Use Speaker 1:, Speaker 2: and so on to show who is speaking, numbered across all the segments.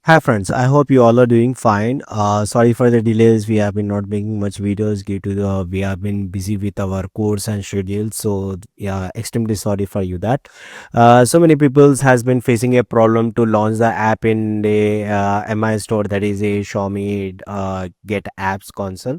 Speaker 1: Hi friends, I hope you all are doing fine. Sorry for the delays. We have been not making much videos due to the we have been busy with our course and schedule. So yeah, extremely sorry for you that. So many people has been facing a problem to launch the app in the MI store, that is a Xiaomi GetApps console.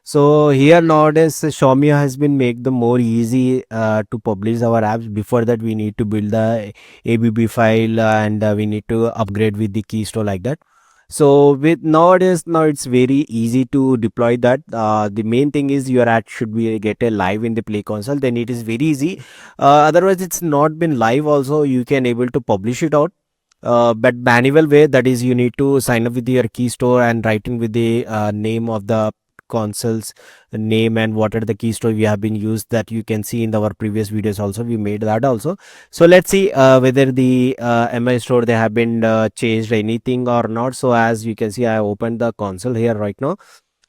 Speaker 1: So here nowadays Xiaomi has been make the more easy to publish our apps. Before that we need to build the ABB file and we need to upgrade with the key store like that. So with nowadays now it's very easy to deploy that. The main thing is your app should be get a live in the Play console. Then it is very easy. Otherwise it's not been live. Also you can able to publish it out. But manual way, that is you need to sign up with your key store and write in with the name of the consoles name and what are the key store we have been used, that you can see in our previous videos also we made that also. So let's see whether the mi store they have been changed anything or not. So as you can see, I opened the console here right now.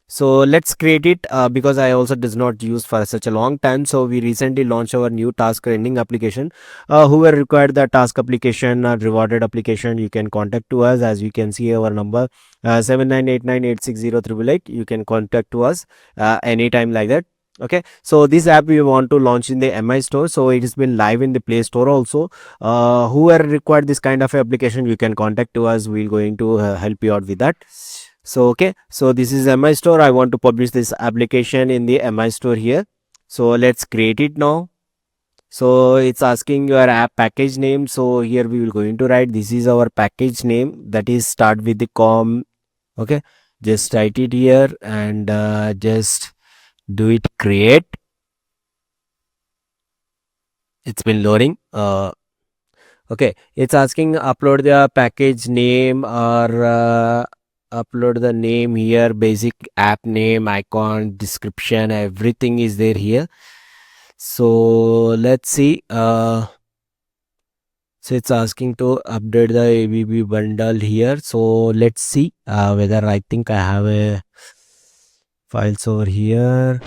Speaker 1: So let's create it because I also does not use for such a long time. So we recently launched our new task ending application. Whoever required the task application or rewarded application, you can contact to us. As you can see our number 7989860888. You can contact to us anytime like that. Okay, so this app we want to launch in the mi store, so it has been live in the play store also. Whoever required this kind of application, you can contact to us. We're going to help you out with that. So okay, so this is mi store. I want to publish this application in the mi store here. So let's create it now. So it's asking your app package name. So here we will going to write this is our package name, that is start with the com. Okay, just write it here and just do it create. It's been loading. Okay, it's asking upload the package name or upload the name here, basic app name, icon, description, everything is there here. So let's see. So it's asking to update the ABB bundle here. So let's see whether I think I have a files over here.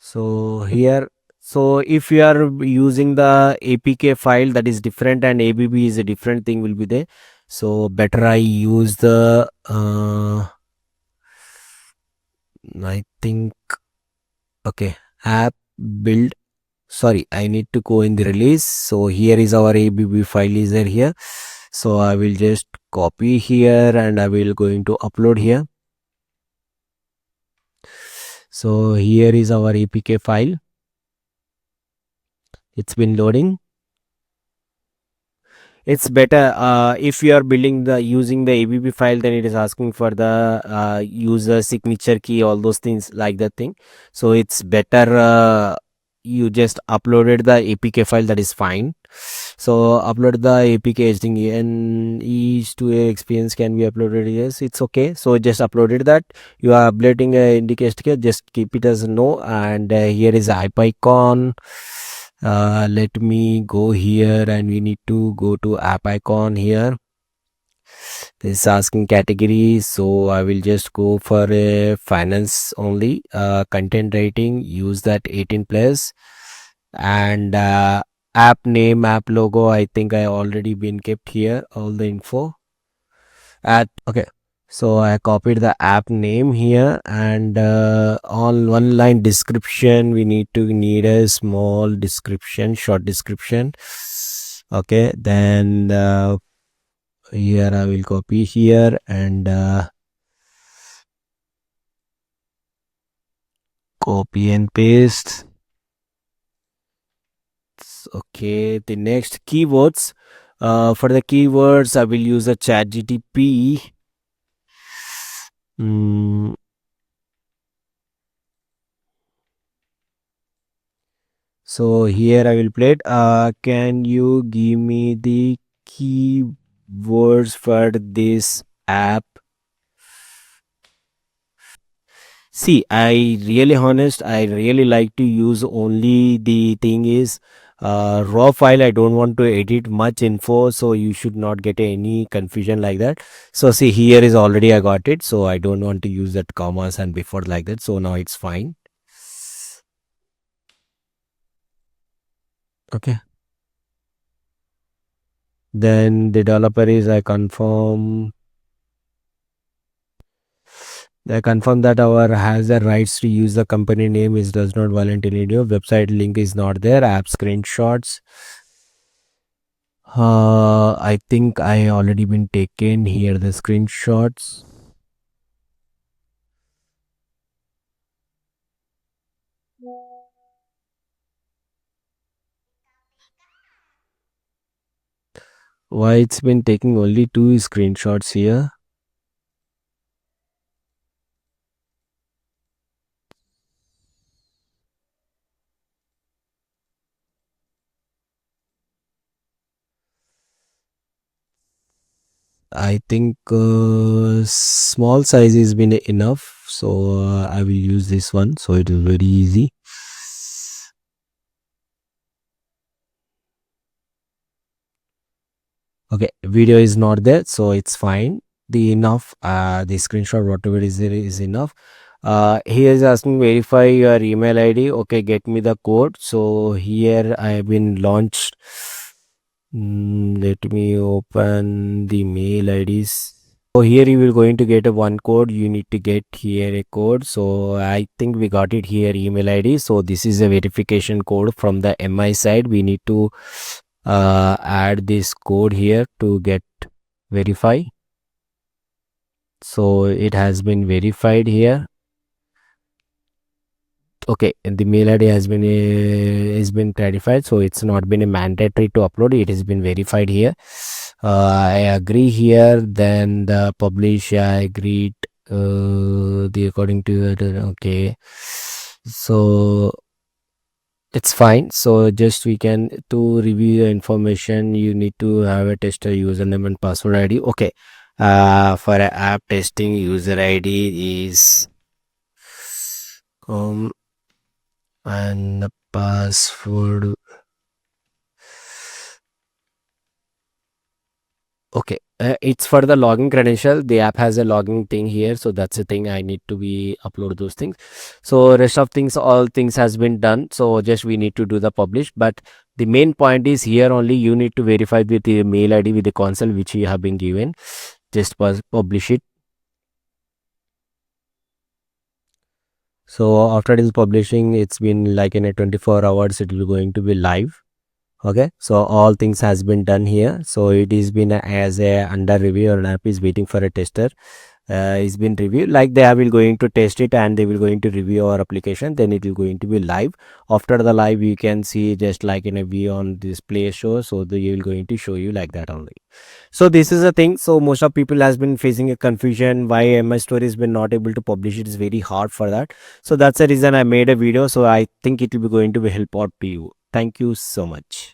Speaker 1: So here, so if you are using the APK file, that is different, and ABB is a different thing will be there. So better I use the I think okay, app build. Sorry, I need to go in the release. So here is our ABB file is there here. So I will just copy here and I will going to upload here. So here is our APK file. It's been loading. It's better if you are building the using the ABB file, then it is asking for the user signature key, all those things like that thing. So it's better you just uploaded the APK file, that is fine. So upload the APK editing and each to a experience can be uploaded. Yes, it's okay. So just uploaded that. You are updating a indicator, just keep it as no. And here is app icon. Let me go here and we need to go to app icon here. This is asking category, so I will just go for a finance only. Content rating, use that 18 plus. And app name, app logo, I think I already been kept here all the info at okay. So I copied the app name here, and on one line description we need a small description, short description. Okay, then here I will copy here and copy and paste. Okay, the next keywords. For the keywords, I will use a chat GTP. Mm, so here I will play it. Can you give me the keywords for this app? See, I really honest, I really like to use only the thing is raw file. I don't want to edit much info, so you should not get any confusion like that. So see, here is already I got it, so I don't want to use that commas and before like that. So now it's fine. Okay. Then the developer is I confirm that our has the rights to use the company name is does not violate any video. Website link is not there. App screenshots. I think I already been taken here the screenshots. Why it's been taking only two screenshots here? I think small size has been enough, so I will use this one. So it is very easy. Okay, video is not there, so it's fine. The screenshot whatever is there is enough. He is asking verify your email ID. Okay, get me the code. So here I have been launched. Let me open the mail IDs. So here you will going to get a one code. You need to get here a code. So I think we got it here email ID. So this is a verification code from the MI side. We need to add this code here to get verify. So it has been verified here. Okay, and the mail ID has been clarified, so it's not been a mandatory to upload. It has been verified here. I agree here. Then the publish, yeah, I agreed. The according to it, okay. So it's fine. So just we can to review the information. You need to have a tester username and password ID. Okay. For a app testing, user ID is um and the password. Okay, it's for the login credential. The app has a login thing here, so that's the thing I need to be upload those things. So rest of things, all things has been done. So just we need to do the publish. But the main point is here only you need to verify with the mail ID with the console which you have been given. Just publish it. So after this publishing, it's been like in a 24 hours. It will going to be live. Okay, so all things has been done here. So it is been as a under review or an app is waiting for a tester. It's been reviewed like they will going to test it and they will going to review our application, then it will going to be live. After the live you can see just like in a view on this play show, so they will going to show you like that only. So this is a thing. So most of people has been facing a confusion why MS story has been not able to publish it is very hard for that. So that's the reason I made a video. So I think it will be going to be help out to you. Thank you so much.